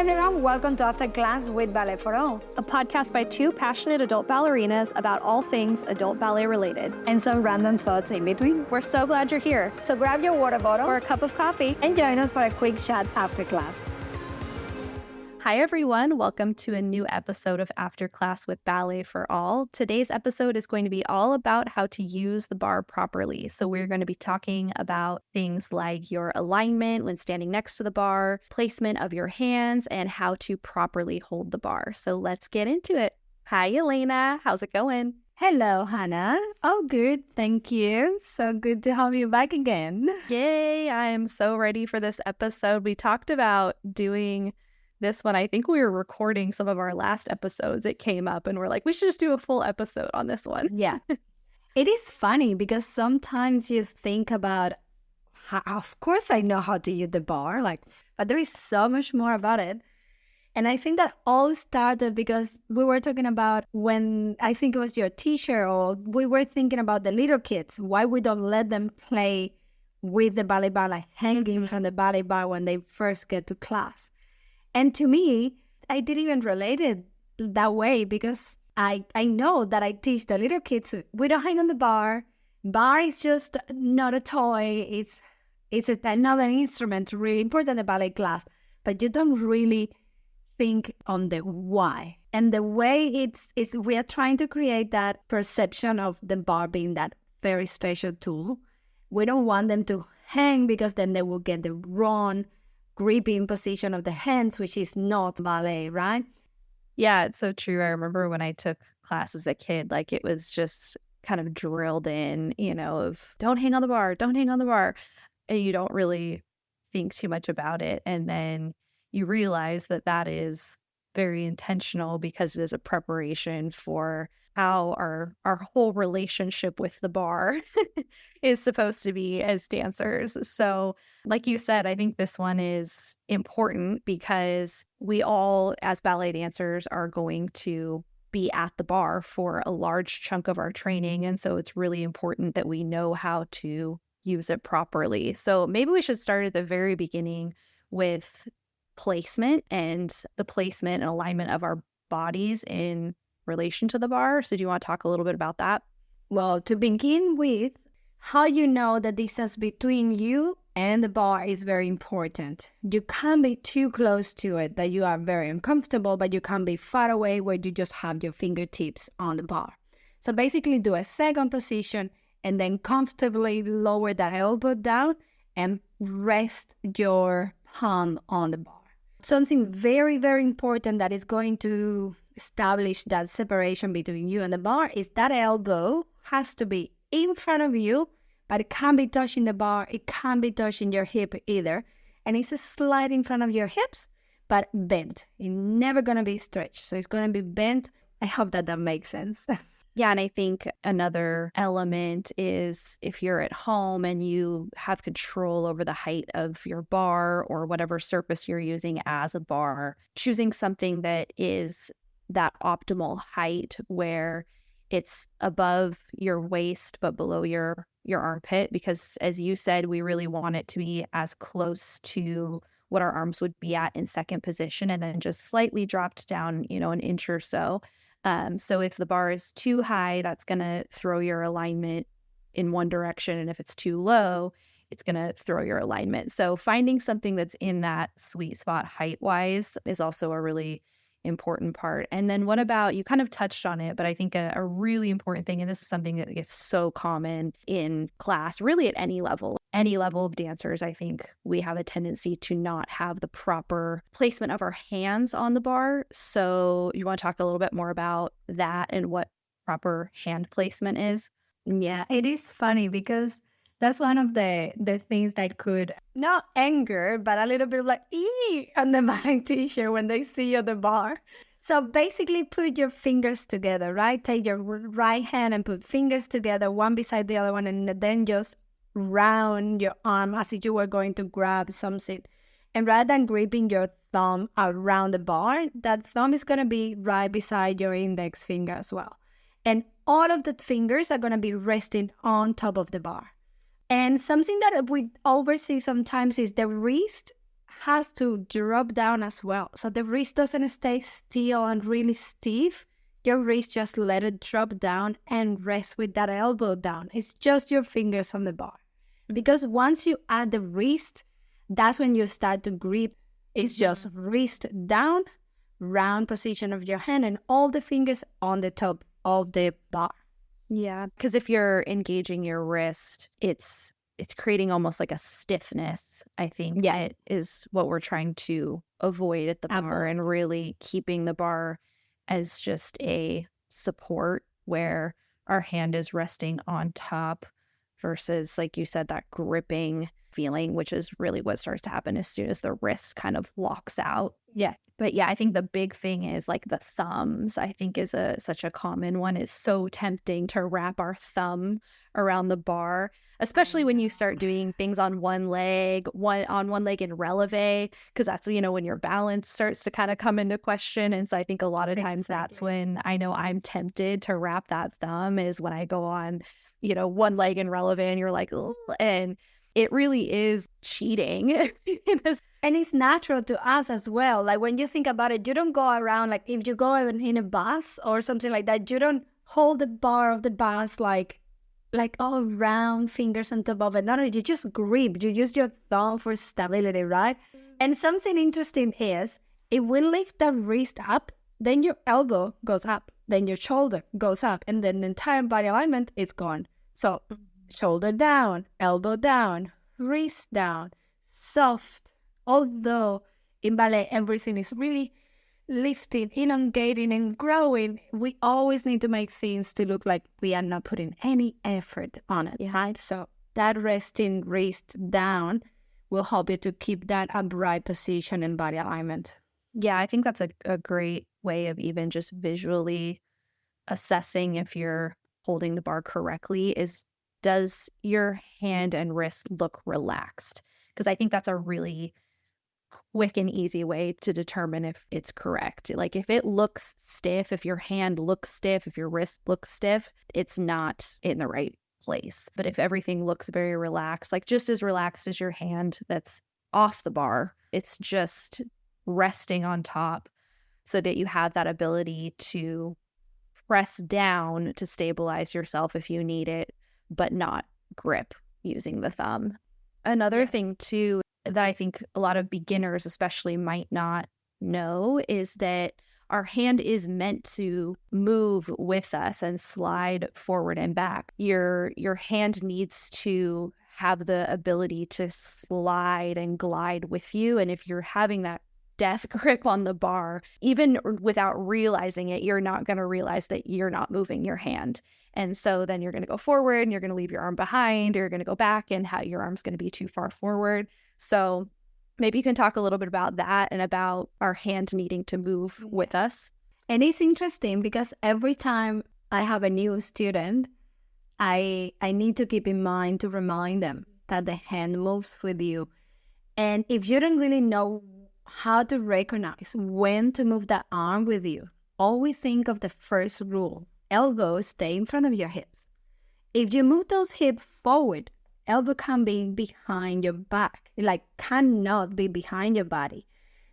everyone, welcome to After Class with Ballet for All, a podcast by two passionate adult ballerinas about all things adult ballet related. and some random thoughts in between. We're so glad you're here. So grab your water bottle Or a cup of coffee. and join us for a quick chat after class. Hi, everyone. Welcome to a new episode of After Class with Ballet for All. Today's episode is going to be all about how to use the bar properly. So we're going to be talking about things like your alignment when standing next to the bar, placement of your hands, and how to properly hold the bar. So let's get into it. Hi, Elena. How's it going? Hello, Hana. Oh, good. Thank you. So good to have you back again. Yay. I am so ready for this episode. We talked about doing this one. I think we were recording some of our last episodes. It came up and we're like, we should just do a full episode on this one. Yeah. It is funny because sometimes you think about, of course I know how to use the bar, but there is so much more about it. And I think that all started because we were talking about when, I think it was your teacher, or we were thinking about the little kids, why we don't let them play with the ballet bar, like hanging from the ballet bar when they first get to class. And to me, I didn't even relate it that way because I know that I teach the little kids, we don't hang on the bar. Bar is just not a toy. It's another instrument, really important in the ballet class. But you don't really think on the why. And the way is we are trying to create that perception of the bar being that very special tool. We don't want them to hang because then they will get the wrong gripping position of the hands, which is not ballet, right? Yeah, it's so true. I remember when I took class as a kid, like it was just kind of drilled in, of don't hang on the bar, don't hang on the bar. And you don't really think too much about it. And then you realize that that is very intentional because it is a preparation for how our whole relationship with the bar is supposed to be as dancers. So like you said, I think this one is important because we all, as ballet dancers, are going to be at the bar for a large chunk of our training. And so it's really important that we know how to use it properly. So maybe we should start at the very beginning with placement and the placement and alignment of our bodies in relation to the bar. So do you want to talk a little bit about that? Well, to begin with, how you know the distance between you and the bar is very important. You can't be too close to it that you are very uncomfortable, but you can't be far away where you just have your fingertips on the bar. So basically do a second position and then comfortably lower that elbow down and rest your palm on the bar. Something very, very important that is going to establish that separation between you and the bar is that elbow has to be in front of you, but it can't be touching the bar. It can't be touching your hip either. And it's a slide in front of your hips, but bent. It's never going to be stretched. So it's going to be bent. I hope that makes sense. Yeah, and I think another element is if you're at home and you have control over the height of your bar or whatever surface you're using as a bar, choosing something that is that optimal height where it's above your waist but below your armpit, because as you said, we really want it to be as close to what our arms would be at in second position and then just slightly dropped down, an inch or so. So if the bar is too high, that's going to throw your alignment in one direction. And if it's too low, it's going to throw your alignment. So finding something that's in that sweet spot height-wise is also a really important part. And then what about, you kind of touched on it, but I think a really important thing, and this is something that gets so common in class, really at any level of dancers, I think we have a tendency to not have the proper placement of our hands on the bar. So you want to talk a little bit more about that and what proper hand placement is? Yeah, it is funny because that's one of the things that could not anger, but a little bit of like, ee, on the ballet teacher when they see you at the bar. So basically put your fingers together, right? Take your right hand and put fingers together, one beside the other one, and then just round your arm as if you were going to grab something. And rather than gripping your thumb around the bar, that thumb is going to be right beside your index finger as well. And all of the fingers are going to be resting on top of the bar. And something that we oversee sometimes is the wrist has to drop down as well. So the wrist doesn't stay still and really stiff. Your wrist just let it drop down and rest with that elbow down. It's just your fingers on the bar. Because once you add the wrist, that's when you start to grip. It's just wrist down, round position of your hand, and all the fingers on the top of the bar. Yeah, because if you're engaging your wrist, it's creating almost like a stiffness, I think. Yeah. It is what we're trying to avoid at the bar, and really keeping the bar as just a support where our hand is resting on top versus, like you said, that gripping feeling, which is really what starts to happen as soon as the wrist kind of locks out. Yeah. But yeah, I think the big thing is like the thumbs, I think is such a common one. It's so tempting to wrap our thumb around the bar, especially when you start doing things on one leg in releve, because that's, when your balance starts to kind of come into question. And so I think a lot of times that's when I know I'm tempted to wrap that thumb, is when I go on, one leg in releve and you're like, ugh, and it really is cheating. And it's natural to us as well. Like when you think about it, you don't go around, like if you go in a bus or something like that, you don't hold the bar of the bus like all round fingers on top of it. No, you just grip. You use your thumb for stability, right? And something interesting is, if we lift the wrist up, then your elbow goes up, then your shoulder goes up, and then the entire body alignment is gone. So shoulder down, elbow down, wrist down, soft. Although in ballet, everything is really lifting, elongating, and growing, we always need to make things to look like we are not putting any effort on it, right? So that resting wrist down will help you to keep that upright position and body alignment. Yeah, I think that's a great way of even just visually assessing if you're holding the bar correctly is, does your hand and wrist look relaxed? Because I think that's a really quick and easy way to determine if it's correct. Like if it looks stiff, if your hand looks stiff, if your wrist looks stiff, it's not in the right place. But if everything looks very relaxed, like just as relaxed as your hand that's off the bar, it's just resting on top so that you have that ability to press down to stabilize yourself if you need it, but not grip using the thumb. Another thing too that I think a lot of beginners especially might not know is that our hand is meant to move with us and slide forward and back. Your hand needs to have the ability to slide and glide with you. And if you're having that death grip on the bar, even without realizing it, you're not going to realize that you're not moving your hand. And so then you're going to go forward and you're going to leave your arm behind, or you're going to go back and your arm's going to be too far forward. So maybe you can talk a little bit about that and about our hand needing to move with us. And it's interesting because every time I have a new student, I need to keep in mind to remind them that the hand moves with you. And if you don't really know how to recognize when to move that arm with you, always think of the first rule. Elbows stay in front of your hips. If you move those hips forward, elbow can be behind your back. It cannot be behind your body.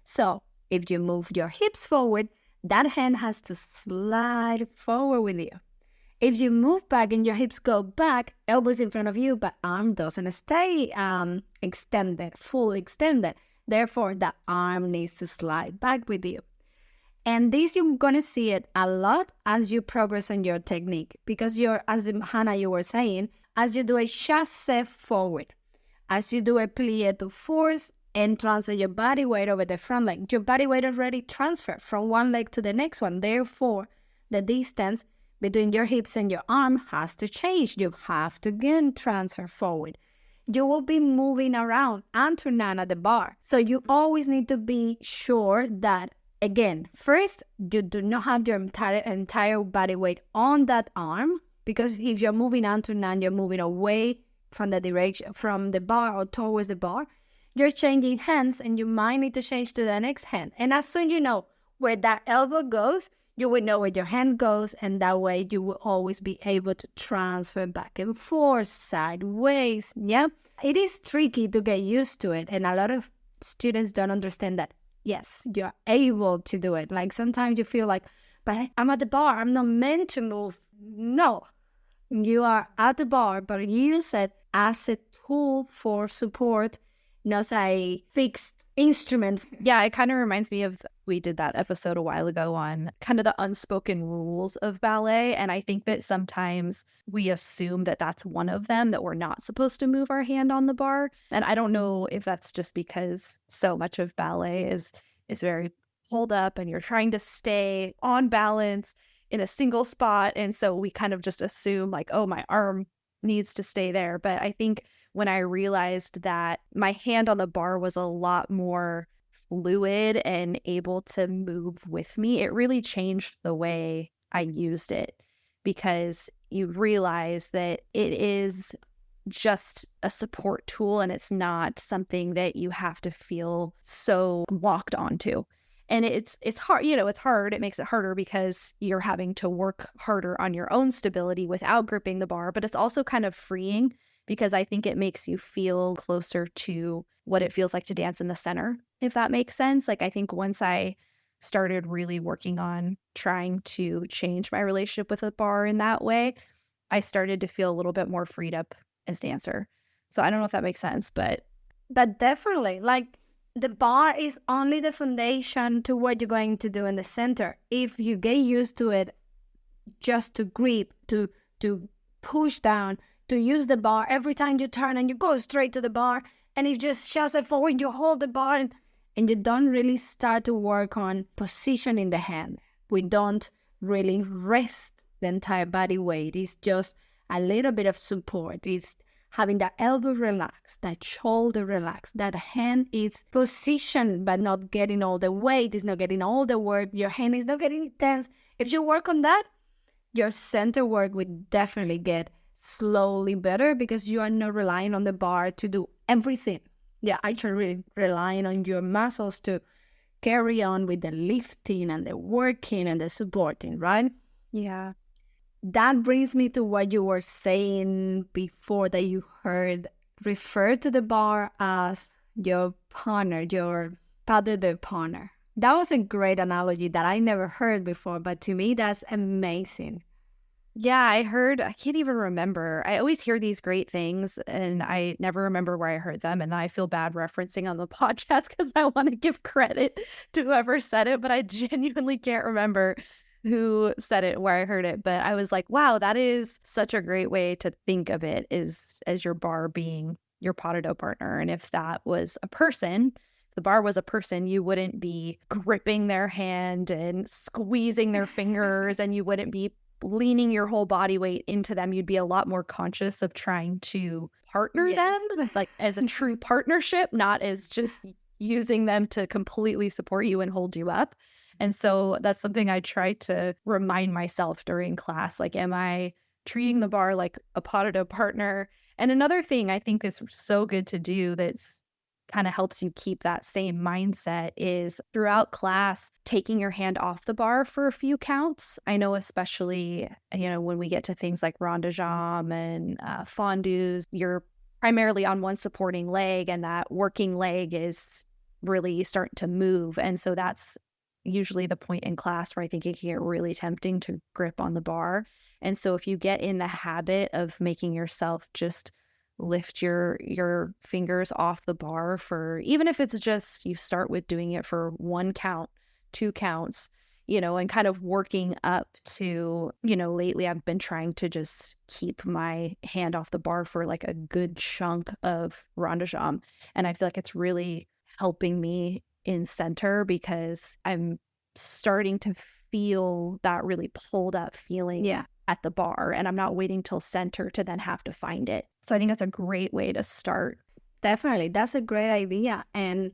So if you move your hips forward, that hand has to slide forward with you. If you move back and your hips go back, elbows in front of you, but arm doesn't stay extended, full extended. Therefore, the arm needs to slide back with you. And this, you're going to see it a lot as you progress on your technique. Because as Hana, you were saying, as you do a chasse forward, as you do a plie to force and transfer your body weight over the front leg, your body weight already transferred from one leg to the next one. Therefore, the distance between your hips and your arm has to change. You have to again transfer forward. You will be moving around and turn at the bar. So you always need to be sure that, again, first, you do not have your entire body weight on that arm, because if you're moving on to none, you're moving away from the direction, from the bar or towards the bar. You're changing hands and you might need to change to the next hand. And as soon as you know where that elbow goes, you will know where your hand goes, and that way you will always be able to transfer back and forth, sideways, yeah? It is tricky to get used to it, and a lot of students don't understand that, yes, you're able to do it. Like sometimes you feel like, but I'm at the bar, I'm not meant to move. No, you are at the bar, but use it as a tool for support, not a fixed instrument. Yeah, it kind of reminds me of, we did that episode a while ago on kind of the unspoken rules of ballet. And I think that sometimes we assume that that's one of them, that we're not supposed to move our hand on the bar. And I don't know if that's just because so much of ballet is very pulled up and you're trying to stay on balance in a single spot. And so we kind of just assume like, oh, my arm needs to stay there. But I think when I realized that my hand on the bar was a lot more fluid and able to move with me, it really changed the way I used it, because you realize that it is just a support tool and it's not something that you have to feel so locked onto. And it's hard, it's hard. It makes it harder because you're having to work harder on your own stability without gripping the bar, but it's also kind of freeing because I think it makes you feel closer to what it feels like to dance in the center, if that makes sense. Like, I think once I started really working on trying to change my relationship with the bar in that way, I started to feel a little bit more freed up as dancer. So I don't know if that makes sense, but definitely, like, the bar is only the foundation to what you're going to do in the center. If you get used to it, just to grip, to push down, to use the bar every time you turn and you go straight to the bar, and it just shoves it forward, you hold the bar, and you don't really start to work on positioning the hand. We don't really rest the entire body weight. It's just a little bit of support. It's having that elbow relaxed, that shoulder relaxed, that hand is positioned but not getting all the weight, it's not getting all the work, your hand is not getting tense. If you work on that, your center work will definitely get slowly better because you are not relying on the bar to do everything. Yeah, actually really relying on your muscles to carry on with the lifting and the working and the supporting, right? yeah. That brings me to what you were saying before, that you heard refer to the bar as your partner, your pas de deux partner. That was a great analogy that I never heard before, but to me, that's amazing. Yeah, I can't even remember. I always hear these great things and I never remember where I heard them. And I feel bad referencing on the podcast because I want to give credit to whoever said it, but I genuinely can't remember who said it, where I heard it. But I was like, wow, that is such a great way to think of it, is as your bar being your pas de deux partner. And if that was a person, if the bar was a person, you wouldn't be gripping their hand and squeezing their fingers, and you wouldn't be leaning your whole body weight into them. You'd be a lot more conscious of trying to partner them, like as a true partnership, not as just using them to completely support you and hold you up. And so that's something I try to remind myself during class. Like, am I treating the bar like a pas de deux partner? And another thing I think is so good to do that's kind of helps you keep that same mindset is throughout class, taking your hand off the bar for a few counts. I know especially, when we get to things like rond de jambe and fondus, you're primarily on one supporting leg and that working leg is really starting to move. And so that's usually the point in class where I think it can get really tempting to grip on the bar. And so if you get in the habit of making yourself just lift your fingers off the bar for, even if it's just you start with doing it for 1 count, 2 counts, and kind of working up to, lately I've been trying to just keep my hand off the bar for like a good chunk of rond de jambe. And I feel like it's really helping me in center because I'm starting to feel that really pulled up feeling at the bar, and I'm not waiting till center to then have to find it. So I think that's a great way to start. Definitely. That's a great idea. And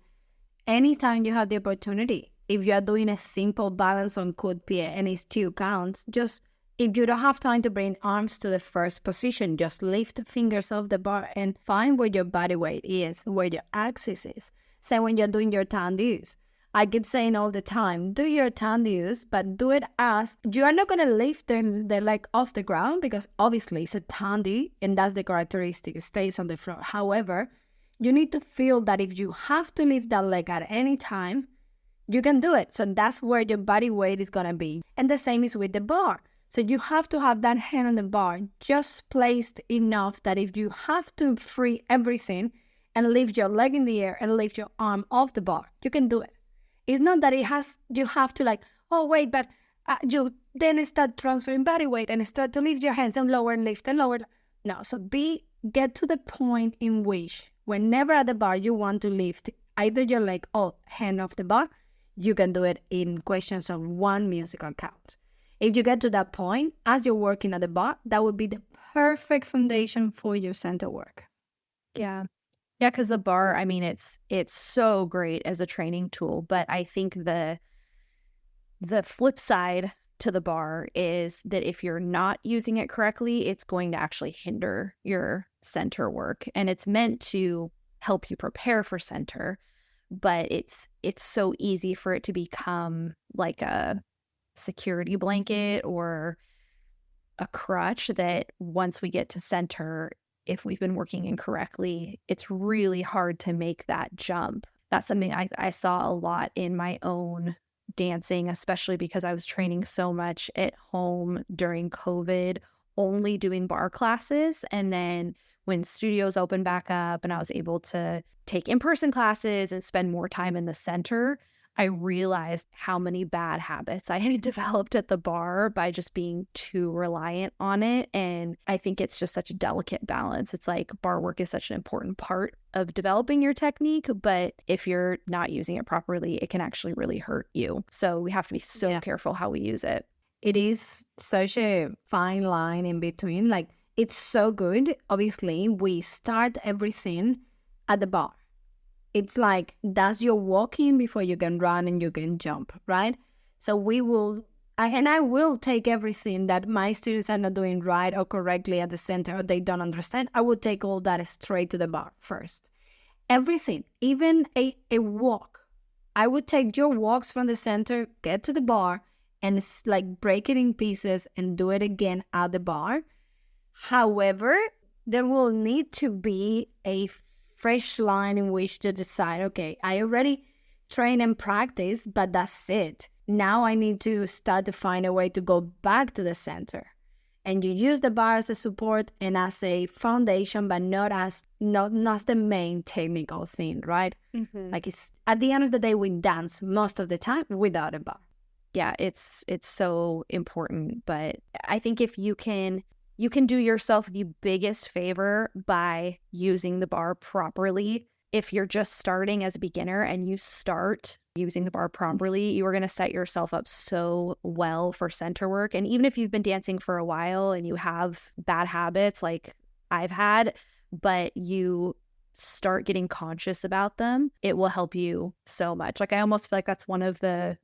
anytime you have the opportunity, if you are doing a simple balance on coup de pied and it's 2 counts, just if you don't have time to bring arms to the first position, just lift the fingers off the bar and find where your body weight is, where your axis is. Same when you're doing your tendus. I keep saying all the time, do your tendus, but do it as you are not going to lift the leg off the ground because obviously it's a tendu and that's the characteristic. It stays on the floor. However, You need to feel that if you have to lift that leg at any time, you can do it. So that's where your body weight is going to be. And the same is with the bar. So you have to have that hand on the bar just placed enough that if you have to free everything and lift your leg in the air and lift your arm off the bar, you can do it. It's not that you have to like, oh wait, but you then start transferring body weight and start to lift your hands and lower and lift and lower. No, so get to the point in which whenever at the bar you want to lift either your leg or hand off the bar, you can do it in questions of one musical count. If you get to that point, as you're working at the bar, that would be the perfect foundation for your center work. Yeah. Yeah, because the bar, I mean, it's so great as a training tool, but I think the flip side to the bar is that if you're not using it correctly, it's going to actually hinder your center work. And it's meant to help you prepare for center, but it's so easy for it to become like a security blanket or a crutch that once we get to center, if we've been working incorrectly, it's really hard to make that jump. That's something I saw a lot in my own dancing, especially because I was training so much at home during COVID, only doing bar classes. And then when studios opened back up and I was able to take in-person classes and spend more time in the center, I realized how many bad habits I had developed at the bar by just being too reliant on it. And I think it's just such a delicate balance. It's like bar work is such an important part of developing your technique, but if you're not using it properly, it can actually really hurt you. So we have to be so careful how we use it. It is such a fine line in between. Like, it's so good. Obviously, we start everything at the bar. It's like that's your walk-in before you can run and you can jump, right? So I will take everything that my students are not doing right or correctly at the center or they don't understand. I will take all that straight to the bar first. Everything, even a walk. I would take your walks from the center, get to the bar, and like break it in pieces and do it again at the bar. However, there will need to be a fresh line in which to decide, okay, I already train and practice, but that's it. Now I need to start to find a way to go back to the center. And you use the bar as a support and as a foundation, but not as the main technical thing, right? Mm-hmm. Like, it's at the end of the day, we dance most of the time without a bar. Yeah, it's so important. But I think if you can do yourself the biggest favor by using the bar properly. If you're just starting as a beginner and you start using the bar properly, you are going to set yourself up so well for center work. And even if you've been dancing for a while and you have bad habits like I've had, but you start getting conscious about them, it will help you so much. Like, I almost feel like that's one of the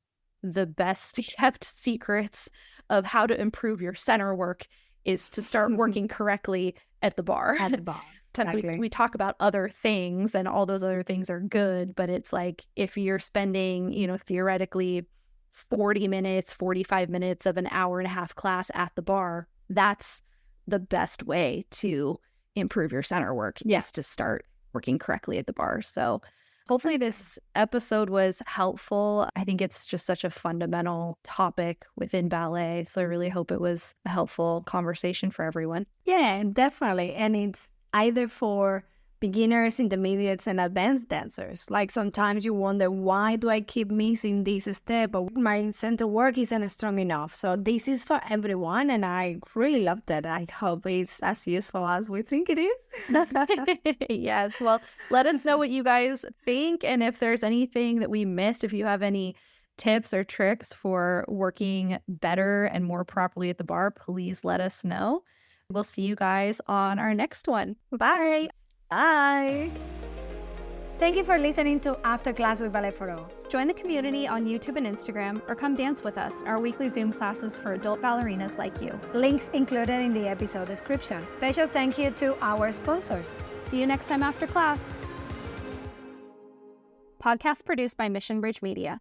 best kept secrets of how to improve your center work is to start working correctly at the bar. At the bar. Exactly. We talk about other things and all those other things are good, but it's like if you're spending, theoretically 40 minutes, 45 minutes of an hour and a half class at the bar, that's the best way to improve your center work. Yes, to start working correctly at the bar. So hopefully this episode was helpful. I think it's just such a fundamental topic within ballet. So I really hope it was a helpful conversation for everyone. Yeah, definitely. And it's either for beginners, intermediates, and advanced dancers. Like, sometimes you wonder, why do I keep missing this step? Or my center work isn't strong enough. So this is for everyone, and I really love that. I hope it's as useful as we think it is. Yes. Well, let us know what you guys think, and if there's anything that we missed, if you have any tips or tricks for working better and more properly at the bar, please let us know. We'll see you guys on our next one. Bye. Bye. Thank you for listening to After Class with Ballet for All. Join the community on YouTube and Instagram, or come dance with us, our weekly Zoom classes for adult ballerinas like you. Links included in the episode description. Special thank you to our sponsors. See you next time after class. Podcast produced by Mission Bridge Media.